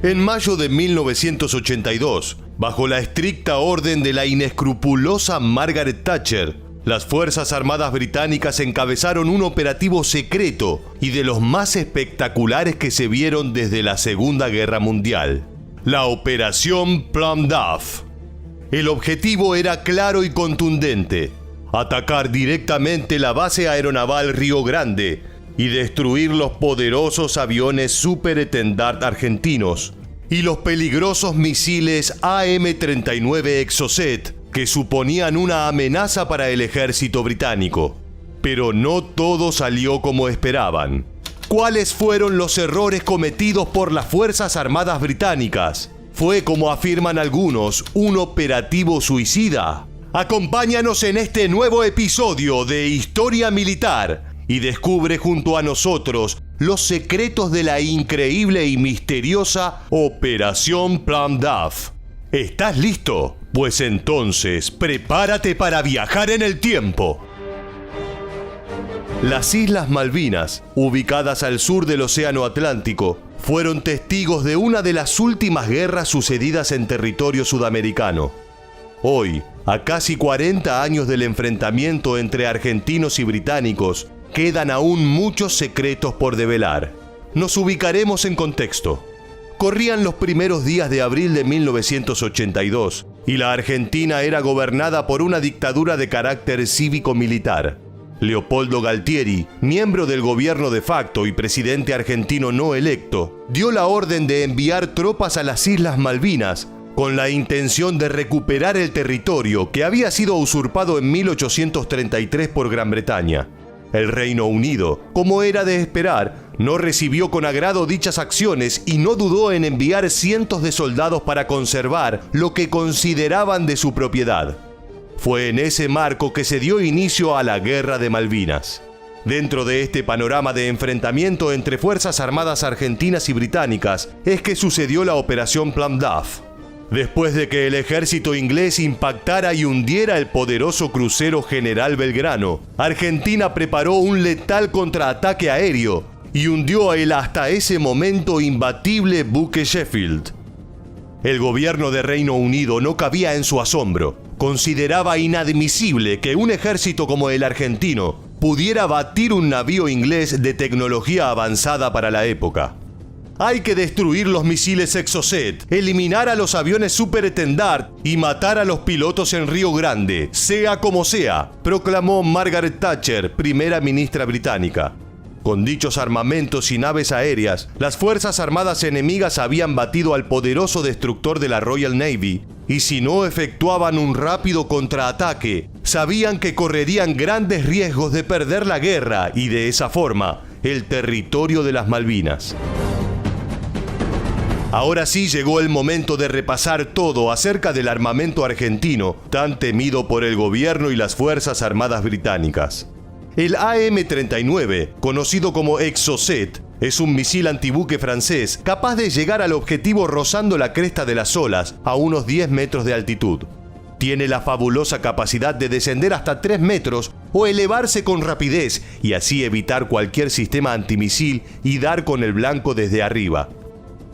En mayo de 1982, bajo la estricta orden de la inescrupulosa Margaret Thatcher, las Fuerzas Armadas británicas encabezaron un operativo secreto y de los más espectaculares que se vieron desde la Segunda Guerra Mundial: la Operación Plum Duff. El objetivo era claro y contundente: atacar directamente la base aeronaval Río Grande y destruir los poderosos aviones Superetendard argentinos y los peligrosos misiles AM-39 Exocet, que suponían una amenaza para el ejército británico. Pero no todo salió como esperaban. ¿Cuáles fueron los errores cometidos por las Fuerzas Armadas británicas? ¿Fue, como afirman algunos, un operativo suicida? Acompáñanos en este nuevo episodio de Historia Militar y descubre junto a nosotros los secretos de la increíble y misteriosa Operación Plum Duff. ¿Estás listo? Pues entonces, prepárate para viajar en el tiempo. Las Islas Malvinas, ubicadas al sur del Océano Atlántico, fueron testigos de una de las últimas guerras sucedidas en territorio sudamericano. Hoy, a casi 40 años del enfrentamiento entre argentinos y británicos, quedan aún muchos secretos por develar. Nos ubicaremos en contexto. Corrían los primeros días de abril de 1982 y la Argentina era gobernada por una dictadura de carácter cívico-militar. Leopoldo Galtieri, miembro del gobierno de facto y presidente argentino no electo, dio la orden de enviar tropas a las Islas Malvinas con la intención de recuperar el territorio que había sido usurpado en 1833 por Gran Bretaña. El Reino Unido, como era de esperar, no recibió con agrado dichas acciones y no dudó en enviar cientos de soldados para conservar lo que consideraban de su propiedad. Fue en ese marco que se dio inicio a la Guerra de Malvinas. Dentro de este panorama de enfrentamiento entre Fuerzas Armadas argentinas y británicas es que sucedió la Operación Plum Duff. Después de que el ejército inglés impactara y hundiera el poderoso crucero General Belgrano, Argentina preparó un letal contraataque aéreo y hundió el hasta ese momento imbatible buque Sheffield. El gobierno de Reino Unido no cabía en su asombro. Consideraba inadmisible que un ejército como el argentino pudiera batir un navío inglés de tecnología avanzada para la época. Hay que destruir los misiles Exocet, eliminar a los aviones Superetendard y matar a los pilotos en Río Grande, sea como sea, proclamó Margaret Thatcher, primera ministra británica. Con dichos armamentos y naves aéreas, las fuerzas armadas enemigas habían batido al poderoso destructor de la Royal Navy, y si no efectuaban un rápido contraataque, sabían que correrían grandes riesgos de perder la guerra y de esa forma, el territorio de las Malvinas. Ahora sí llegó el momento de repasar todo acerca del armamento argentino, tan temido por el gobierno y las Fuerzas Armadas británicas. El AM-39, conocido como Exocet, es un misil antibuque francés capaz de llegar al objetivo rozando la cresta de las olas a unos 10 metros de altitud. Tiene la fabulosa capacidad de descender hasta 3 metros o elevarse con rapidez y así evitar cualquier sistema antimisil y dar con el blanco desde arriba.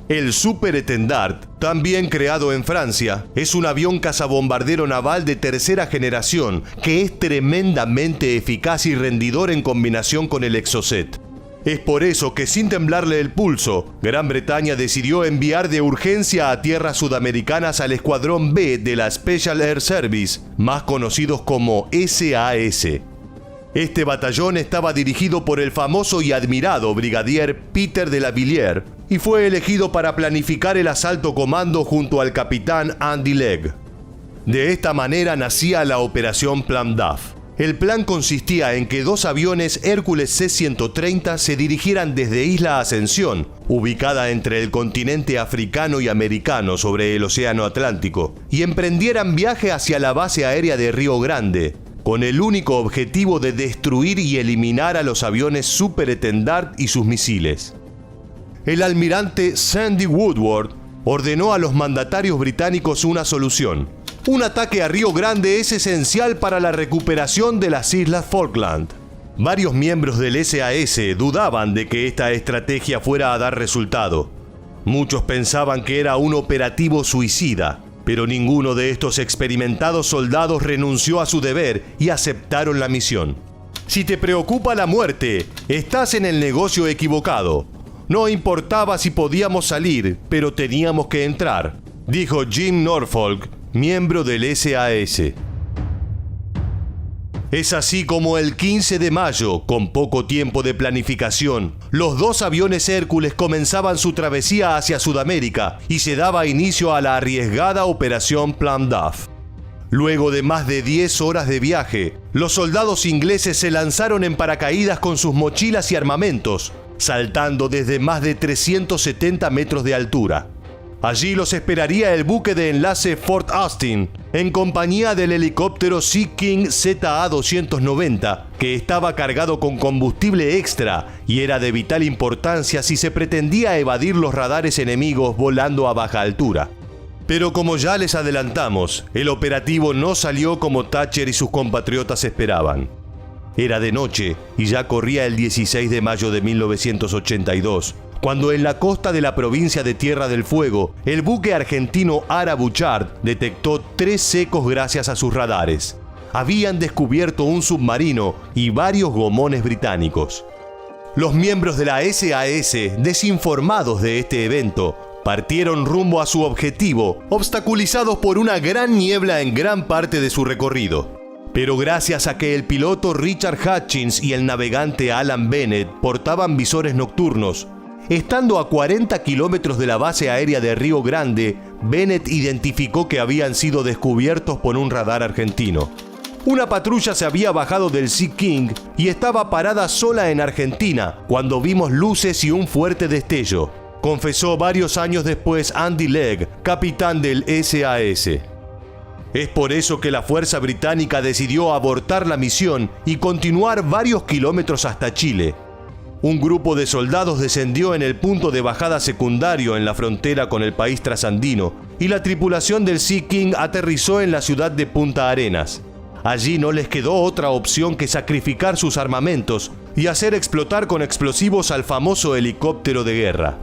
El Superetendard, también creado en Francia, es un avión cazabombardero naval de tercera generación que es tremendamente eficaz y rendidor en combinación con el Exocet. Es por eso que, sin temblarle el pulso, Gran Bretaña decidió enviar de urgencia a tierras sudamericanas al Escuadrón B de la Special Air Service, más conocidos como SAS. Este batallón estaba dirigido por el famoso y admirado brigadier Peter de la Villiers y fue elegido para planificar el asalto comando junto al capitán Andy Legg. De esta manera nacía la Operación Plum Duff. El plan consistía en que 2 aviones Hércules C-130 se dirigieran desde Isla Ascensión, ubicada entre el continente africano y americano sobre el Océano Atlántico, y emprendieran viaje hacia la base aérea de Río Grande, con el único objetivo de destruir y eliminar a los aviones Superetendard y sus misiles. El almirante Sandy Woodward ordenó a los mandatarios británicos una solución. Un ataque a Río Grande es esencial para la recuperación de las Islas Falkland. Varios miembros del SAS dudaban de que esta estrategia fuera a dar resultado. Muchos pensaban que era un operativo suicida, pero ninguno de estos experimentados soldados renunció a su deber y aceptaron la misión. Si te preocupa la muerte, estás en el negocio equivocado. No importaba si podíamos salir, pero teníamos que entrar, dijo Jim Norfolk, miembro del SAS. Es así como el 15 de mayo, con poco tiempo de planificación, los dos aviones Hércules comenzaban su travesía hacia Sudamérica y se daba inicio a la arriesgada Operación Plum Duff. Luego de más de 10 horas de viaje, los soldados ingleses se lanzaron en paracaídas con sus mochilas y armamentos, saltando desde más de 370 metros de altura. Allí los esperaría el buque de enlace Fort Austin, en compañía del helicóptero Sea King ZA-290, que estaba cargado con combustible extra y era de vital importancia si se pretendía evadir los radares enemigos volando a baja altura. Pero como ya les adelantamos, el operativo no salió como Thatcher y sus compatriotas esperaban. Era de noche y ya corría el 16 de mayo de 1982, cuando en la costa de la provincia de Tierra del Fuego, el buque argentino Ara Bouchard detectó 3 secos gracias a sus radares. Habían descubierto un submarino y varios gomones británicos. Los miembros de la SAS, desinformados de este evento, partieron rumbo a su objetivo, obstaculizados por una gran niebla en gran parte de su recorrido. Pero gracias a que el piloto Richard Hutchins y el navegante Alan Bennett portaban visores nocturnos, estando a 40 kilómetros de la base aérea de Río Grande, Bennett identificó que habían sido descubiertos por un radar argentino. Una patrulla se había bajado del Sea King y estaba parada sola en Argentina cuando vimos luces y un fuerte destello, confesó varios años después Andy Legg, capitán del SAS. Es por eso que la fuerza británica decidió abortar la misión y continuar varios kilómetros hasta Chile. Un grupo de soldados descendió en el punto de bajada secundario en la frontera con el país trasandino y la tripulación del Sea King aterrizó en la ciudad de Punta Arenas. Allí no les quedó otra opción que sacrificar sus armamentos y hacer explotar con explosivos al famoso helicóptero de guerra.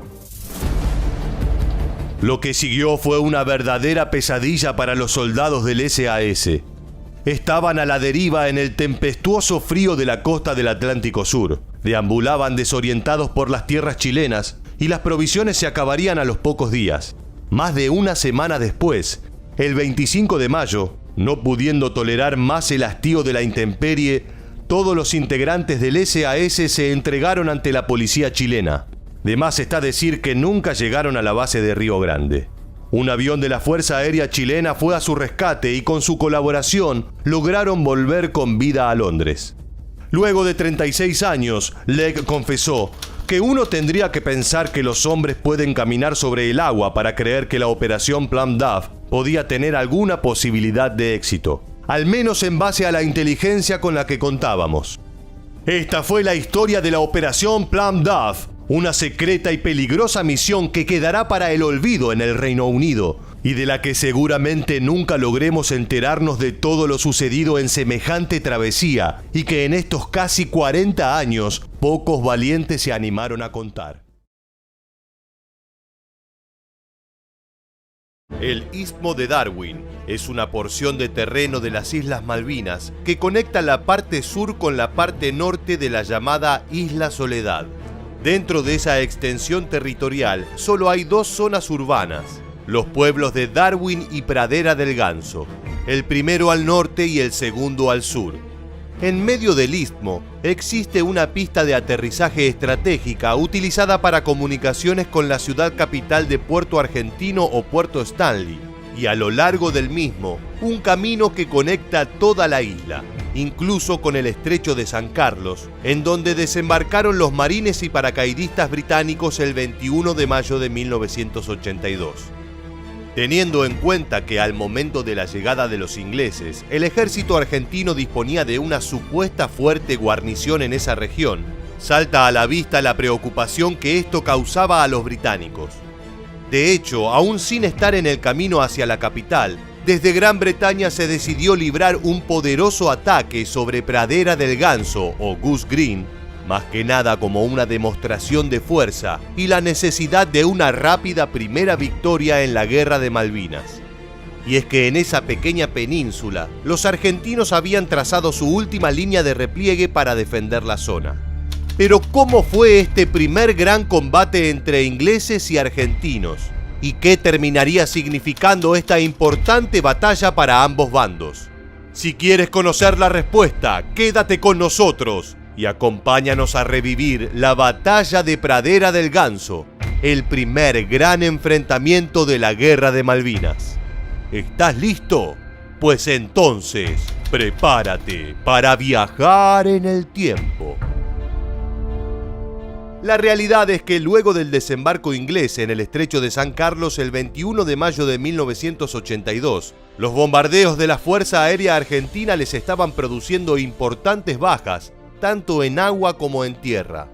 Lo que siguió fue una verdadera pesadilla para los soldados del SAS. Estaban a la deriva en el tempestuoso frío de la costa del Atlántico Sur. Deambulaban desorientados por las tierras chilenas y las provisiones se acabarían a los pocos días. Más de una semana después, el 25 de mayo, no pudiendo tolerar más el hastío de la intemperie, todos los integrantes del SAS se entregaron ante la policía chilena. De más está decir que nunca llegaron a la base de Río Grande. Un avión de la Fuerza Aérea Chilena fue a su rescate y con su colaboración lograron volver con vida a Londres. Luego de 36 años, Legg confesó que uno tendría que pensar que los hombres pueden caminar sobre el agua para creer que la Operación Plum Duff podía tener alguna posibilidad de éxito, al menos en base a la inteligencia con la que contábamos. Esta fue la historia de la Operación Plum Duff, una secreta y peligrosa misión que quedará para el olvido en el Reino Unido y de la que seguramente nunca logremos enterarnos de todo lo sucedido en semejante travesía y que en estos casi 40 años pocos valientes se animaron a contar. El Istmo de Darwin es una porción de terreno de las Islas Malvinas que conecta la parte sur con la parte norte de la llamada Isla Soledad. Dentro de esa extensión territorial solo hay 2 zonas urbanas, los pueblos de Darwin y Pradera del Ganso, el primero al norte y el segundo al sur. En medio del istmo existe una pista de aterrizaje estratégica utilizada para comunicaciones con la ciudad capital de Puerto Argentino o Puerto Stanley, y a lo largo del mismo, un camino que conecta toda la isla, incluso con el estrecho de San Carlos, en donde desembarcaron los marines y paracaidistas británicos el 21 de mayo de 1982. Teniendo en cuenta que al momento de la llegada de los ingleses, el ejército argentino disponía de una supuesta fuerte guarnición en esa región, salta a la vista la preocupación que esto causaba a los británicos. De hecho, aún sin estar en el camino hacia la capital, desde Gran Bretaña se decidió librar un poderoso ataque sobre Pradera del Ganso o Goose Green, más que nada como una demostración de fuerza y la necesidad de una rápida primera victoria en la Guerra de Malvinas. Y es que en esa pequeña península, los argentinos habían trazado su última línea de repliegue para defender la zona. Pero ¿cómo fue este primer gran combate entre ingleses y argentinos? ¿Y qué terminaría significando esta importante batalla para ambos bandos? Si quieres conocer la respuesta, quédate con nosotros y acompáñanos a revivir la batalla de Pradera del Ganso, el primer gran enfrentamiento de la Guerra de Malvinas. ¿Estás listo? Pues entonces, prepárate para viajar en el tiempo. La realidad es que luego del desembarco inglés en el estrecho de San Carlos el 21 de mayo de 1982, los bombardeos de la Fuerza Aérea Argentina les estaban produciendo importantes bajas, tanto en agua como en tierra.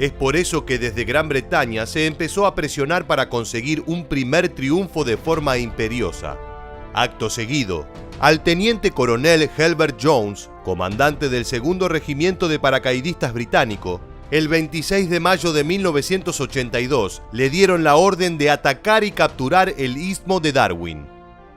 Es por eso que desde Gran Bretaña se empezó a presionar para conseguir un primer triunfo de forma imperiosa. Acto seguido, al teniente coronel Helbert Jones, comandante del segundo regimiento de paracaidistas británico, el 26 de mayo de 1982 le dieron la orden de atacar y capturar el Istmo de Darwin.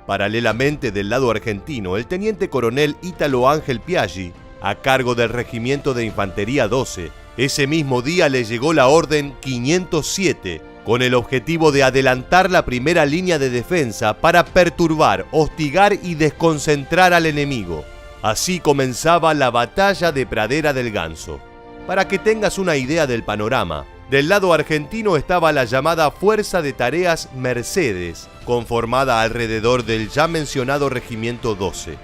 Paralelamente del lado argentino, el teniente coronel Ítalo Ángel Piaggi, a cargo del Regimiento de Infantería 12, ese mismo día le llegó la orden 507, con el objetivo de adelantar la primera línea de defensa para perturbar, hostigar y desconcentrar al enemigo. Así comenzaba la batalla de Pradera del Ganso. Para que tengas una idea del panorama, del lado argentino estaba la llamada Fuerza de Tareas Mercedes, conformada alrededor del ya mencionado Regimiento 12.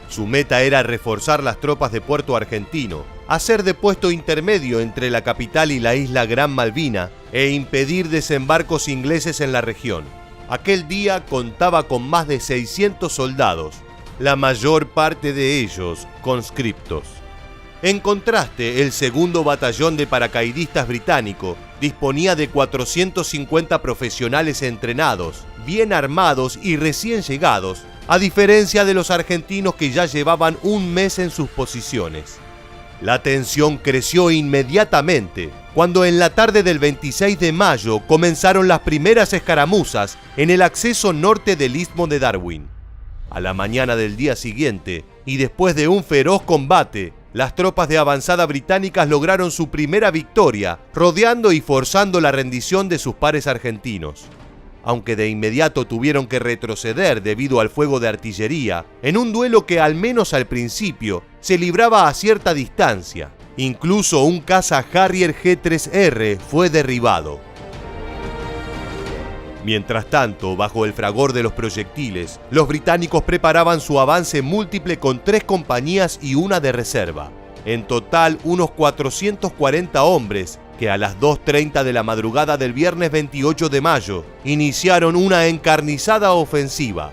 Su meta era reforzar las tropas de Puerto Argentino, hacer de puesto intermedio entre la capital y la isla Gran Malvina e impedir desembarcos ingleses en la región. Aquel día contaba con más de 600 soldados, la mayor parte de ellos conscriptos. En contraste, el segundo batallón de paracaidistas británico disponía de 450 profesionales entrenados, bien armados y recién llegados, a diferencia de los argentinos que ya llevaban un mes en sus posiciones. La tensión creció inmediatamente cuando en la tarde del 26 de mayo comenzaron las primeras escaramuzas en el acceso norte del Istmo de Darwin. A la mañana del día siguiente, y después de un feroz combate, las tropas de avanzada británicas lograron su primera victoria, rodeando y forzando la rendición de sus pares argentinos. Aunque de inmediato tuvieron que retroceder debido al fuego de artillería, en un duelo que al menos al principio se libraba a cierta distancia. Incluso un caza Harrier G3R fue derribado. Mientras tanto, bajo el fragor de los proyectiles, los británicos preparaban su avance múltiple con 3 compañías y una de reserva. En total, unos 440 hombres que a las 2:30 de la madrugada del viernes 28 de mayo iniciaron una encarnizada ofensiva.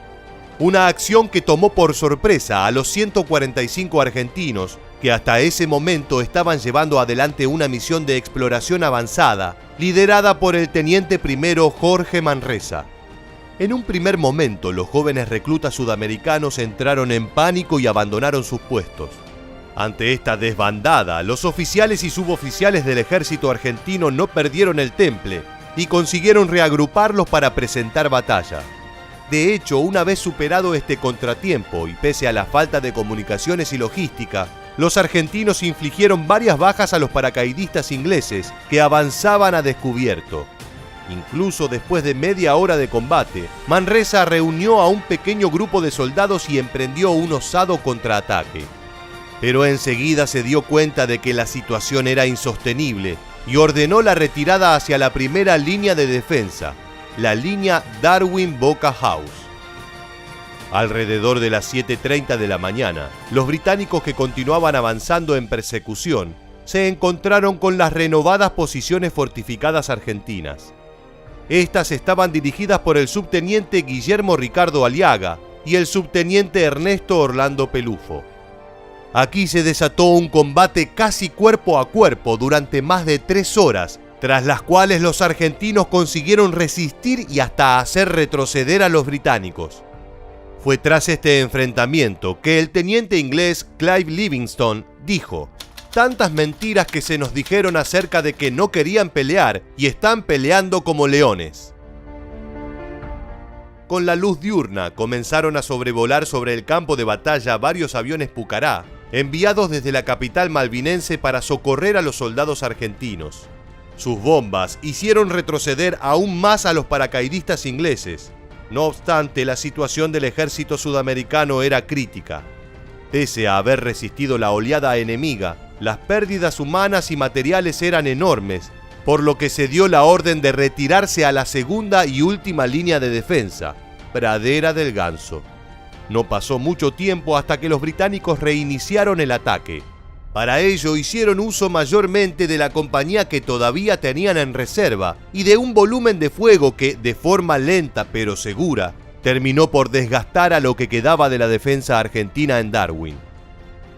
Una acción que tomó por sorpresa a los 145 argentinos que hasta ese momento estaban llevando adelante una misión de exploración avanzada, liderada por el teniente primero Jorge Manresa. En un primer momento, los jóvenes reclutas sudamericanos entraron en pánico y abandonaron sus puestos. Ante esta desbandada, los oficiales y suboficiales del ejército argentino no perdieron el temple y consiguieron reagruparlos para presentar batalla. De hecho, una vez superado este contratiempo y pese a la falta de comunicaciones y logística, los argentinos infligieron varias bajas a los paracaidistas ingleses que avanzaban a descubierto. Incluso después de media hora de combate, Manresa reunió a un pequeño grupo de soldados y emprendió un osado contraataque. Pero enseguida se dio cuenta de que la situación era insostenible y ordenó la retirada hacia la primera línea de defensa, la línea Darwin-Boca House. Alrededor de las 7:30 de la mañana, los británicos que continuaban avanzando en persecución se encontraron con las renovadas posiciones fortificadas argentinas. Estas estaban dirigidas por el subteniente Guillermo Ricardo Aliaga y el subteniente Ernesto Orlando Pelufo. Aquí se desató un combate casi cuerpo a cuerpo durante más de 3 horas, tras las cuales los argentinos consiguieron resistir y hasta hacer retroceder a los británicos. Fue tras este enfrentamiento que el teniente inglés Clive Livingstone dijo: tantas mentiras que se nos dijeron acerca de que no querían pelear y están peleando como leones. Con la luz diurna comenzaron a sobrevolar sobre el campo de batalla varios aviones Pucará, enviados desde la capital malvinense para socorrer a los soldados argentinos. Sus bombas hicieron retroceder aún más a los paracaidistas ingleses. No obstante, la situación del ejército sudamericano era crítica. Pese a haber resistido la oleada enemiga, las pérdidas humanas y materiales eran enormes, por lo que se dio la orden de retirarse a la segunda y última línea de defensa, Pradera del Ganso. No pasó mucho tiempo hasta que los británicos reiniciaron el ataque. Para ello hicieron uso mayormente de la compañía que todavía tenían en reserva y de un volumen de fuego que, de forma lenta pero segura, terminó por desgastar a lo que quedaba de la defensa argentina en Darwin.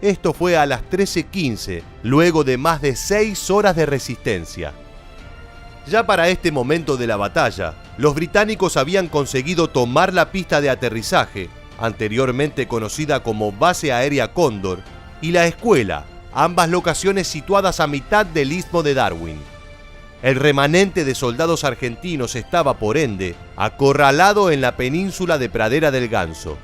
Esto fue a las 13:15, luego de más de 6 horas de resistencia. Ya para este momento de la batalla, los británicos habían conseguido tomar la pista de aterrizaje, anteriormente conocida como Base Aérea Cóndor, y la escuela, ambas locaciones situadas a mitad del istmo de Darwin. El remanente de soldados argentinos estaba, por ende, acorralado en la península de Pradera del Ganso.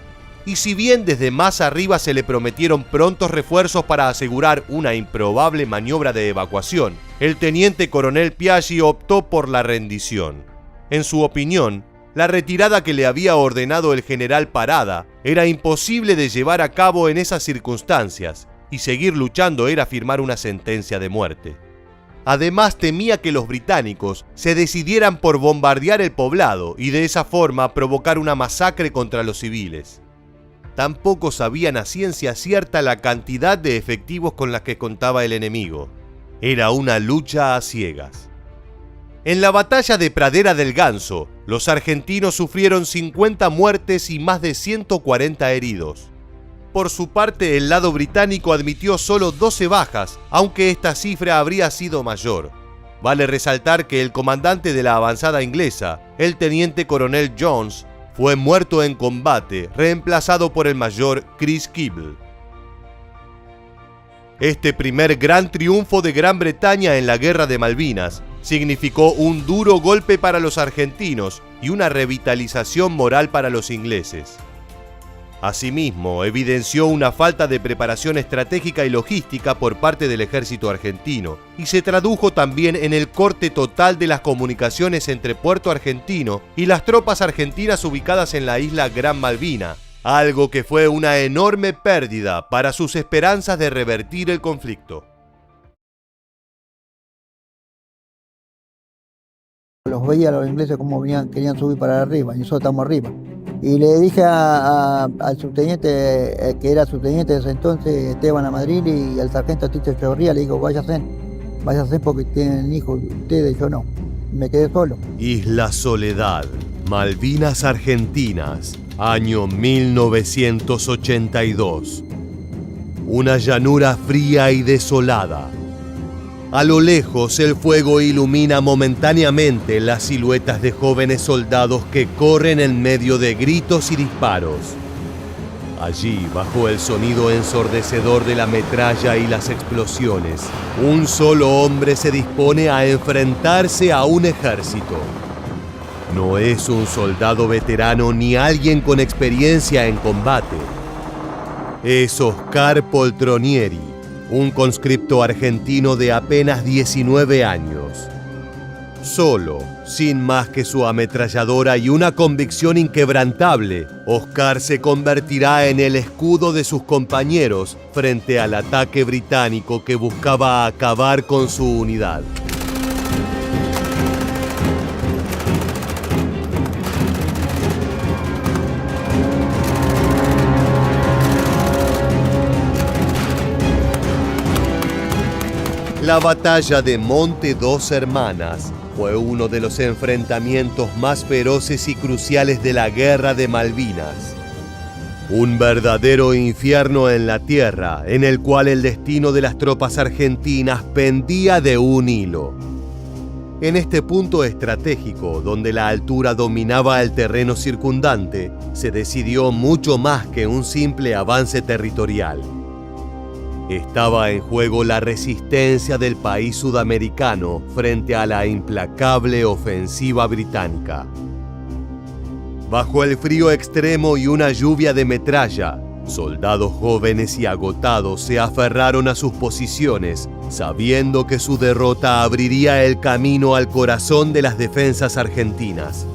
Y si bien desde más arriba se le prometieron prontos refuerzos para asegurar una improbable maniobra de evacuación, el teniente coronel Piaggi optó por la rendición. En su opinión, la retirada que le había ordenado el general Parada era imposible de llevar a cabo en esas circunstancias, y seguir luchando era firmar una sentencia de muerte. Además, temía que los británicos se decidieran por bombardear el poblado y de esa forma provocar una masacre contra los civiles. Tampoco sabían a ciencia cierta la cantidad de efectivos con las que contaba el enemigo. Era una lucha a ciegas. En la batalla de Pradera del Ganso, los argentinos sufrieron 50 muertes y más de 140 heridos. Por su parte, el lado británico admitió solo 12 bajas, aunque esta cifra habría sido mayor. Vale resaltar que el comandante de la avanzada inglesa, el teniente coronel Jones, fue muerto en combate, reemplazado por el mayor Chris Kibble. Este primer gran triunfo de Gran Bretaña en la Guerra de Malvinas significó un duro golpe para los argentinos y una revitalización moral para los ingleses. Asimismo, evidenció una falta de preparación estratégica y logística por parte del ejército argentino, y se tradujo también en el corte total de las comunicaciones entre Puerto Argentino y las tropas argentinas ubicadas en la isla Gran Malvina, algo que fue una enorme pérdida para sus esperanzas de revertir el conflicto. Los veía a los ingleses como querían subir para arriba, y nosotros estamos arriba. Y le dije al subteniente, que era subteniente de ese entonces, Esteban Amadril, y al sargento Tito Echeverría, le digo, váyanse porque tienen hijos ustedes, yo no. Me quedé solo. Isla Soledad, Malvinas Argentinas, año 1982. Una llanura fría y desolada. A lo lejos, el fuego ilumina momentáneamente las siluetas de jóvenes soldados que corren en medio de gritos y disparos. Allí, bajo el sonido ensordecedor de la metralla y las explosiones, un solo hombre se dispone a enfrentarse a un ejército. No es un soldado veterano ni alguien con experiencia en combate. Es Oscar Poltronieri, un conscripto argentino de apenas 19 años. Solo, sin más que su ametralladora y una convicción inquebrantable, Oscar se convertirá en el escudo de sus compañeros frente al ataque británico que buscaba acabar con su unidad. La batalla de Monte Dos Hermanas fue uno de los enfrentamientos más feroces y cruciales de la Guerra de Malvinas. Un verdadero infierno en la tierra, en el cual el destino de las tropas argentinas pendía de un hilo. En este punto estratégico, donde la altura dominaba el terreno circundante, se decidió mucho más que un simple avance territorial. Estaba en juego la resistencia del país sudamericano frente a la implacable ofensiva británica. Bajo el frío extremo y una lluvia de metralla, soldados jóvenes y agotados se aferraron a sus posiciones, sabiendo que su derrota abriría el camino al corazón de las defensas argentinas.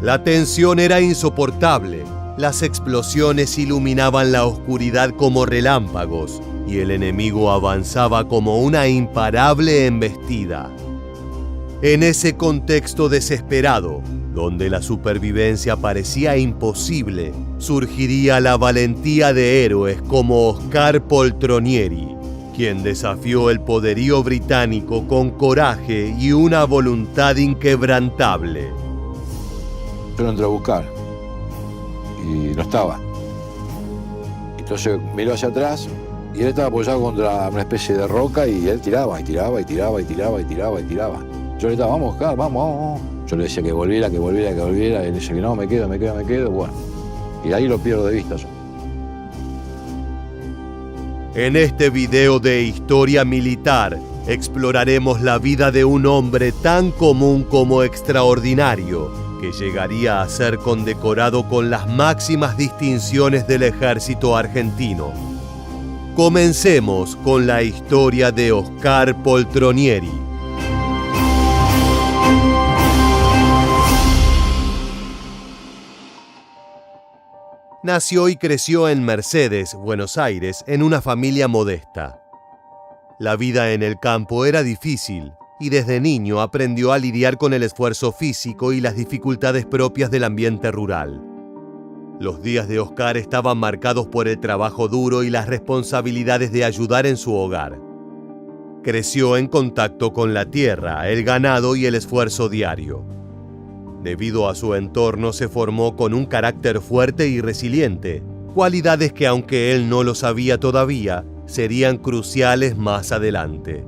La tensión era insoportable, las explosiones iluminaban la oscuridad como relámpagos y el enemigo avanzaba como una imparable embestida. En ese contexto desesperado, donde la supervivencia parecía imposible, surgiría la valentía de héroes como Oscar Poltronieri, quien desafió el poderío británico con coraje y una voluntad inquebrantable. Yo lo entré a buscar y no estaba. Entonces miró hacia atrás y él estaba apoyado contra una especie de roca y él tiraba, y tiraba, y tiraba, y tiraba, y tiraba, y tiraba. Yo le estaba, vamos, Oscar, vamos. Yo le decía que volviera, y él decía que no, me quedo, bueno. Y ahí lo pierdo de vista yo. En este video de historia militar, exploraremos la vida de un hombre tan común como extraordinario, que llegaría a ser condecorado con las máximas distinciones del ejército argentino. Comencemos con la historia de Oscar Poltronieri. Nació y creció en Mercedes, Buenos Aires, en una familia modesta. La vida en el campo era difícil y desde niño aprendió a lidiar con el esfuerzo físico y las dificultades propias del ambiente rural. Los días de Oscar estaban marcados por el trabajo duro y las responsabilidades de ayudar en su hogar. Creció en contacto con la tierra, el ganado y el esfuerzo diario. Debido a su entorno se formó con un carácter fuerte y resiliente, cualidades que aunque él no lo sabía todavía, serían cruciales más adelante.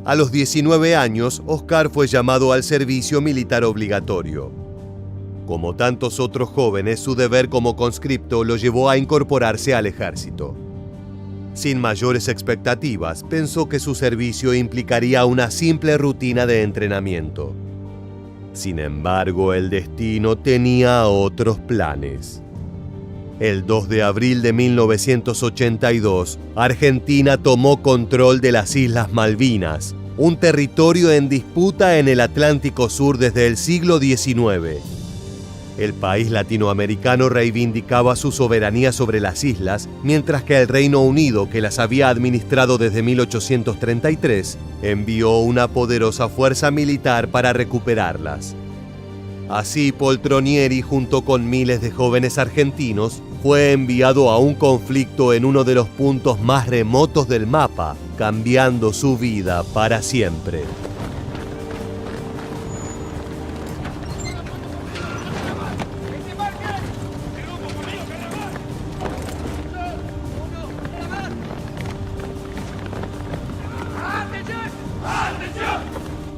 A los 19 años, Oscar fue llamado al servicio militar obligatorio. Como tantos otros jóvenes, su deber como conscripto lo llevó a incorporarse al ejército. Sin mayores expectativas, pensó que su servicio implicaría una simple rutina de entrenamiento. Sin embargo, el destino tenía otros planes. El 2 de abril de 1982, Argentina tomó control de las Islas Malvinas, un territorio en disputa en el Atlántico Sur desde el siglo XIX. El país latinoamericano reivindicaba su soberanía sobre las islas, mientras que el Reino Unido, que las había administrado desde 1833, envió una poderosa fuerza militar para recuperarlas. Así, Poltronieri, junto con miles de jóvenes argentinos, fue enviado a un conflicto en uno de los puntos más remotos del mapa, cambiando su vida para siempre.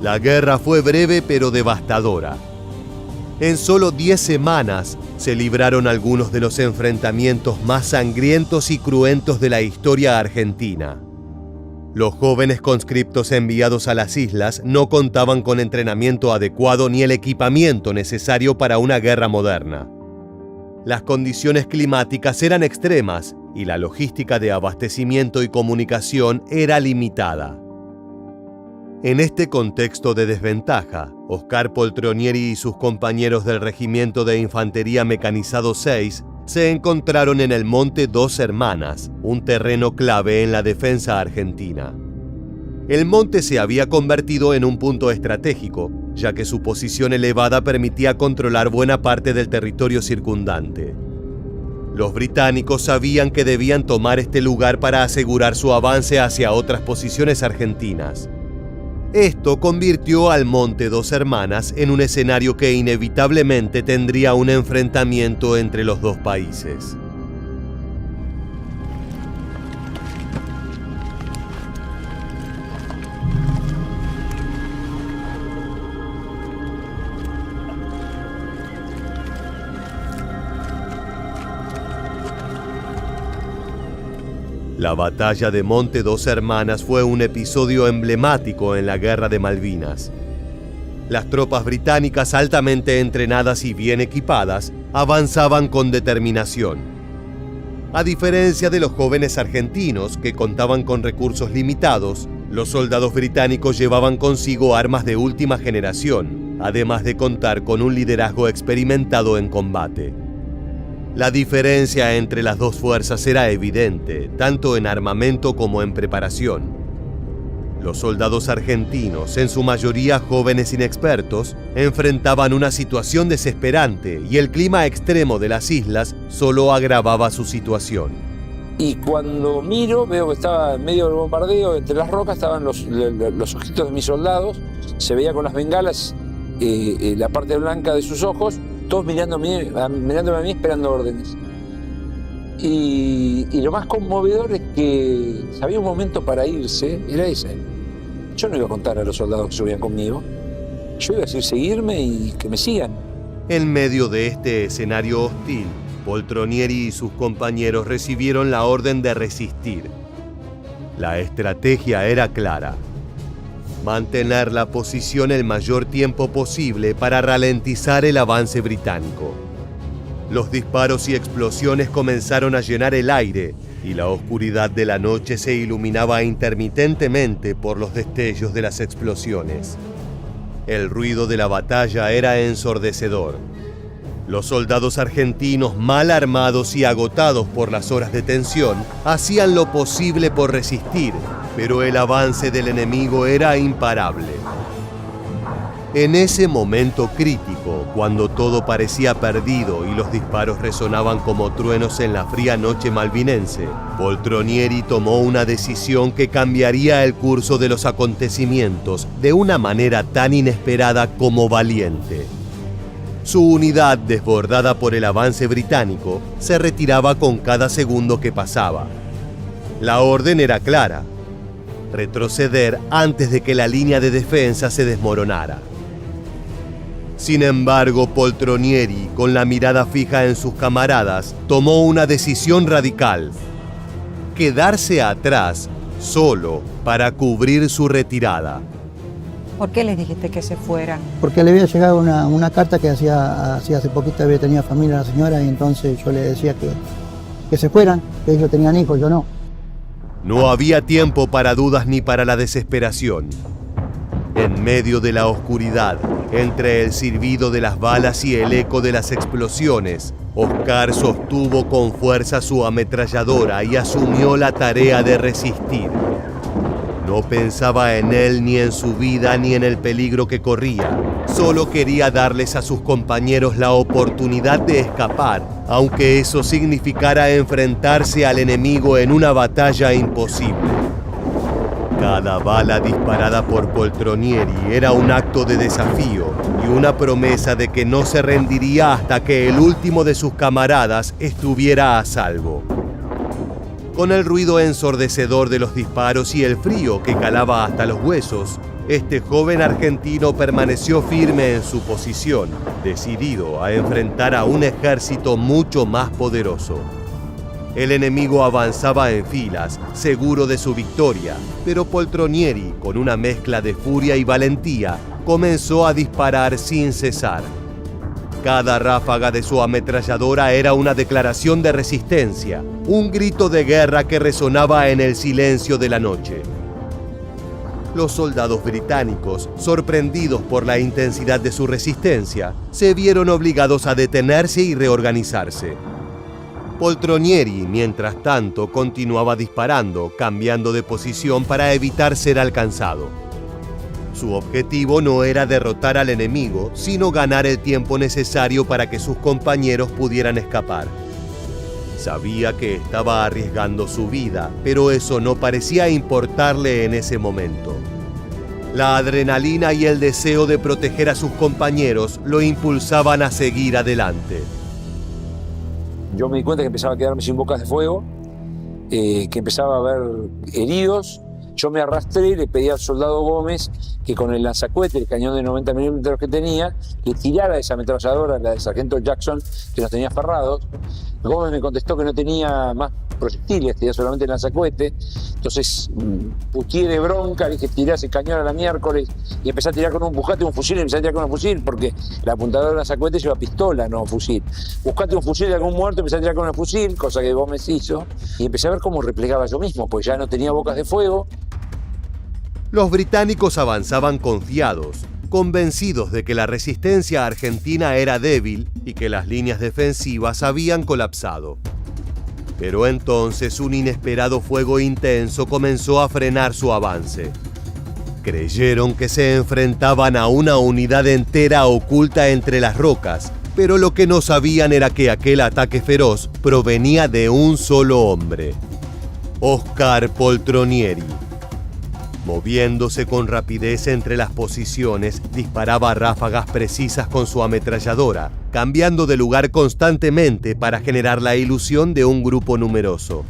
La guerra fue breve pero devastadora. En solo 10 semanas se libraron algunos de los enfrentamientos más sangrientos y cruentos de la historia argentina. Los jóvenes conscriptos enviados a las islas no contaban con entrenamiento adecuado ni el equipamiento necesario para una guerra moderna. Las condiciones climáticas eran extremas y la logística de abastecimiento y comunicación era limitada. En este contexto de desventaja, Oscar Poltronieri y sus compañeros del Regimiento de Infantería Mecanizado 6 se encontraron en el Monte Dos Hermanas, un terreno clave en la defensa argentina. El monte se había convertido en un punto estratégico, ya que su posición elevada permitía controlar buena parte del territorio circundante. Los británicos sabían que debían tomar este lugar para asegurar su avance hacia otras posiciones argentinas. Esto convirtió al Monte Dos Hermanas en un escenario que inevitablemente tendría un enfrentamiento entre los dos países. La batalla de Monte Dos Hermanas fue un episodio emblemático en la Guerra de Malvinas. Las tropas británicas, altamente entrenadas y bien equipadas, avanzaban con determinación. A diferencia de los jóvenes argentinos, que contaban con recursos limitados, los soldados británicos llevaban consigo armas de última generación, además de contar con un liderazgo experimentado en combate. La diferencia entre las dos fuerzas era evidente, tanto en armamento como en preparación. Los soldados argentinos, en su mayoría jóvenes inexpertos, enfrentaban una situación desesperante y el clima extremo de las islas solo agravaba su situación. Y cuando miro, veo que estaba en medio del bombardeo, entre las rocas estaban los ojitos de mis soldados, se veía con las bengalas la parte blanca de sus ojos, todos mirándome a mí esperando órdenes. Y lo más conmovedor es que había un momento para irse, era ese. Yo no iba a contar a los soldados que subían conmigo, yo iba a decir seguirme y que me sigan. En medio de este escenario hostil, Poltronieri y sus compañeros recibieron la orden de resistir. La estrategia era clara: mantener la posición el mayor tiempo posible para ralentizar el avance británico. Los disparos y explosiones comenzaron a llenar el aire y la oscuridad de la noche se iluminaba intermitentemente por los destellos de las explosiones. El ruido de la batalla era ensordecedor. Los soldados argentinos, mal armados y agotados por las horas de tensión, hacían lo posible por resistir, pero el avance del enemigo era imparable. En ese momento crítico, cuando todo parecía perdido y los disparos resonaban como truenos en la fría noche malvinense, Poltronieri tomó una decisión que cambiaría el curso de los acontecimientos de una manera tan inesperada como valiente. Su unidad, desbordada por el avance británico, se retiraba con cada segundo que pasaba. La orden era clara: retroceder antes de que la línea de defensa se desmoronara. Sin embargo, Poltronieri, con la mirada fija en sus camaradas, tomó una decisión radical: quedarse atrás, solo, para cubrir su retirada. ¿Por qué les dijiste que se fueran? Porque le había llegado una carta que hacía hace poquito, había tenido familia la señora, y entonces yo le decía que se fueran, que ellos tenían hijos, yo no. No había tiempo para dudas ni para la desesperación. En medio de la oscuridad, entre el silbido de las balas y el eco de las explosiones, Oscar sostuvo con fuerza su ametralladora y asumió la tarea de resistir. No pensaba en él, ni en su vida, ni en el peligro que corría. Solo quería darles a sus compañeros la oportunidad de escapar, aunque eso significara enfrentarse al enemigo en una batalla imposible. Cada bala disparada por Poltronieri era un acto de desafío y una promesa de que no se rendiría hasta que el último de sus camaradas estuviera a salvo. Con el ruido ensordecedor de los disparos y el frío que calaba hasta los huesos, este joven argentino permaneció firme en su posición, decidido a enfrentar a un ejército mucho más poderoso. El enemigo avanzaba en filas, seguro de su victoria, pero Poltronieri, con una mezcla de furia y valentía, comenzó a disparar sin cesar. Cada ráfaga de su ametralladora era una declaración de resistencia, un grito de guerra que resonaba en el silencio de la noche. Los soldados británicos, sorprendidos por la intensidad de su resistencia, se vieron obligados a detenerse y reorganizarse. Poltronieri, mientras tanto, continuaba disparando, cambiando de posición para evitar ser alcanzado. Su objetivo no era derrotar al enemigo, sino ganar el tiempo necesario para que sus compañeros pudieran escapar. Sabía que estaba arriesgando su vida, pero eso no parecía importarle en ese momento. La adrenalina y el deseo de proteger a sus compañeros lo impulsaban a seguir adelante. Yo me di cuenta que empezaba a quedarme sin bocas de fuego, que empezaba a haber heridos. Yo me arrastré, le pedí al soldado Gómez que con el lanzacohete, el cañón de 90 milímetros que tenía, le tirara esa ametralladora, la del sargento Jackson, que nos tenía aferrados. Gómez me contestó que no tenía más proyectiles, tenía solamente el lanzacohete. Entonces, putié de bronca, le dije, tirá ese cañón a la miércoles, y empecé a tirar con un Buscate un fusil, empecé a tirar con un fusil, porque la apuntadora del lanzacohete lleva pistola, no fusil. Buscate un fusil de algún muerto, empecé a tirar con un fusil, cosa que Gómez hizo, y empecé a ver cómo replegaba yo mismo, pues ya no tenía bocas de fuego. Los británicos avanzaban confiados, convencidos de que la resistencia argentina era débil y que las líneas defensivas habían colapsado. Pero entonces un inesperado fuego intenso comenzó a frenar su avance. Creyeron que se enfrentaban a una unidad entera oculta entre las rocas, pero lo que no sabían era que aquel ataque feroz provenía de un solo hombre: Oscar Poltronieri. Moviéndose con rapidez entre las posiciones, disparaba ráfagas precisas con su ametralladora, cambiando de lugar constantemente para generar la ilusión de un grupo numeroso.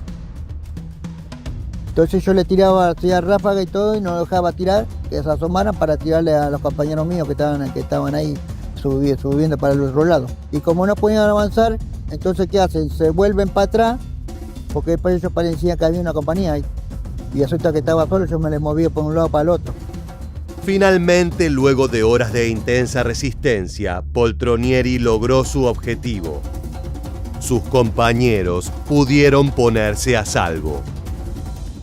Entonces yo le tiraba ráfaga y todo y no lo dejaba tirar, que se asomaran para tirarle a los compañeros míos que estaban ahí subiendo para el otro lado. Y como no podían avanzar, entonces ¿qué hacen? Se vuelven para atrás, porque después ellos parecían que había una compañía ahí. Y resulta que estaba solo, yo me le movía por un lado para el otro. Finalmente, luego de horas de intensa resistencia, Poltronieri logró su objetivo. Sus compañeros pudieron ponerse a salvo.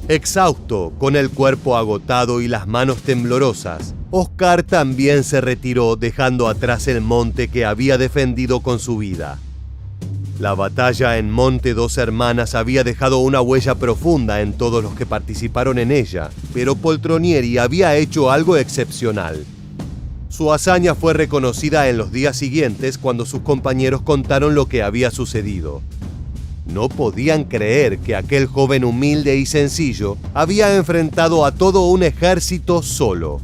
Exhausto, con el cuerpo agotado y las manos temblorosas, Oscar también se retiró, dejando atrás el monte que había defendido con su vida. La batalla en Monte Dos Hermanas había dejado una huella profunda en todos los que participaron en ella, pero Poltronieri había hecho algo excepcional. Su hazaña fue reconocida en los días siguientes cuando sus compañeros contaron lo que había sucedido. No podían creer que aquel joven humilde y sencillo había enfrentado a todo un ejército solo.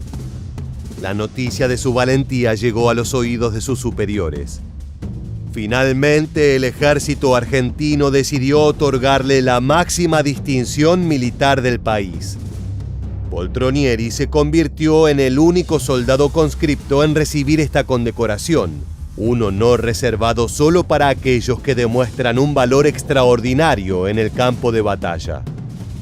La noticia de su valentía llegó a los oídos de sus superiores. Finalmente, el ejército argentino decidió otorgarle la máxima distinción militar del país. Poltronieri se convirtió en el único soldado conscripto en recibir esta condecoración, un honor reservado solo para aquellos que demuestran un valor extraordinario en el campo de batalla.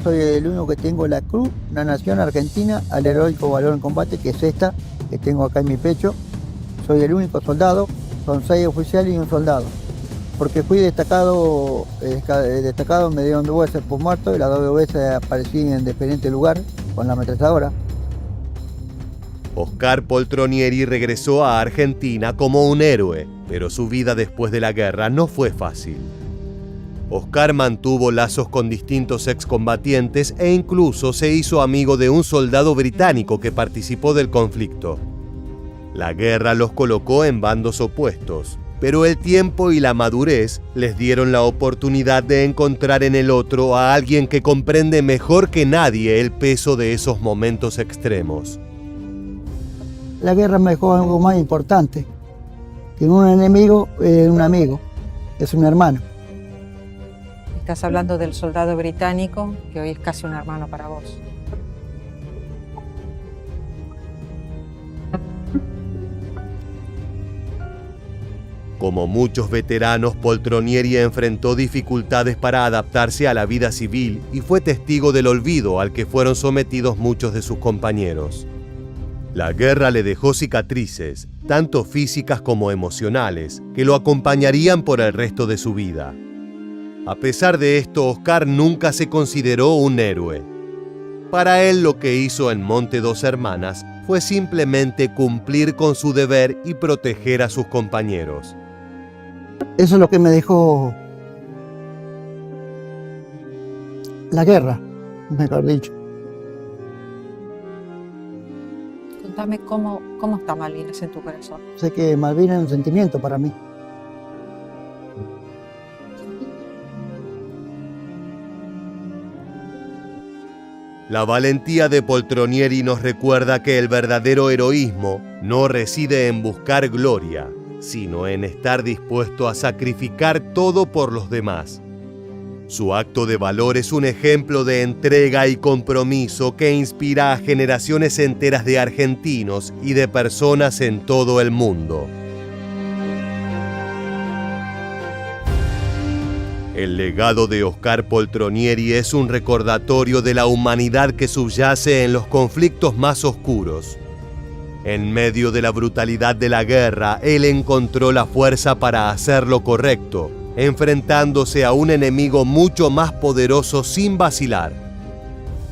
Soy el único que tengo la Cruz, la Nación Argentina, al heroico valor en combate, que es esta, que tengo acá en mi pecho. Soy el único soldado. Son 6 oficiales y un soldado, porque fui destacado, me dieron 2 veces por muerto y las 2 veces aparecí en diferentes lugares con la ametralladora. Oscar Poltronieri regresó a Argentina como un héroe, pero su vida después de la guerra no fue fácil. Oscar mantuvo lazos con distintos excombatientes e incluso se hizo amigo de un soldado británico que participó del conflicto. La guerra los colocó en bandos opuestos, pero el tiempo y la madurez les dieron la oportunidad de encontrar en el otro a alguien que comprende mejor que nadie el peso de esos momentos extremos. La guerra me dejó algo más importante, que un enemigo es un amigo, es un hermano. Estás hablando del soldado británico, que hoy es casi un hermano para vos. Como muchos veteranos, Poltronieri enfrentó dificultades para adaptarse a la vida civil y fue testigo del olvido al que fueron sometidos muchos de sus compañeros. La guerra le dejó cicatrices, tanto físicas como emocionales, que lo acompañarían por el resto de su vida. A pesar de esto, Oscar nunca se consideró un héroe. Para él, lo que hizo en Monte Dos Hermanas fue simplemente cumplir con su deber y proteger a sus compañeros. Eso es lo que me dejó la guerra, mejor dicho. Contame cómo está Malvinas en tu corazón. Sé que Malvinas es un sentimiento para mí. La valentía de Poltronieri nos recuerda que el verdadero heroísmo no reside en buscar gloria, sino en estar dispuesto a sacrificar todo por los demás. Su acto de valor es un ejemplo de entrega y compromiso que inspira a generaciones enteras de argentinos y de personas en todo el mundo. El legado de Oscar Poltronieri es un recordatorio de la humanidad que subyace en los conflictos más oscuros. En medio de la brutalidad de la guerra, él encontró la fuerza para hacer lo correcto, enfrentándose a un enemigo mucho más poderoso sin vacilar.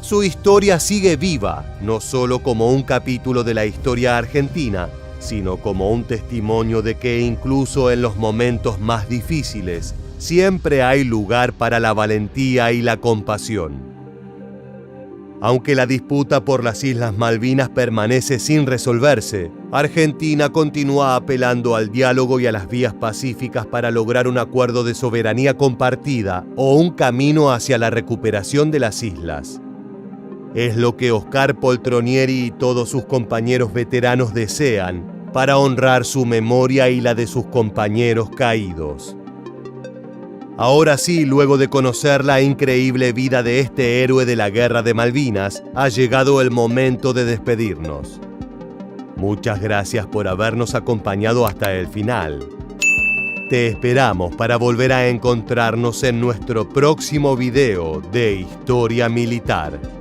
Su historia sigue viva, no solo como un capítulo de la historia argentina, sino como un testimonio de que incluso en los momentos más difíciles, siempre hay lugar para la valentía y la compasión. Aunque la disputa por las Islas Malvinas permanece sin resolverse, Argentina continúa apelando al diálogo y a las vías pacíficas para lograr un acuerdo de soberanía compartida o un camino hacia la recuperación de las islas. Es lo que Oscar Poltronieri y todos sus compañeros veteranos desean para honrar su memoria y la de sus compañeros caídos. Ahora sí, luego de conocer la increíble vida de este héroe de la Guerra de Malvinas, ha llegado el momento de despedirnos. Muchas gracias por habernos acompañado hasta el final. Te esperamos para volver a encontrarnos en nuestro próximo video de Historia Militar.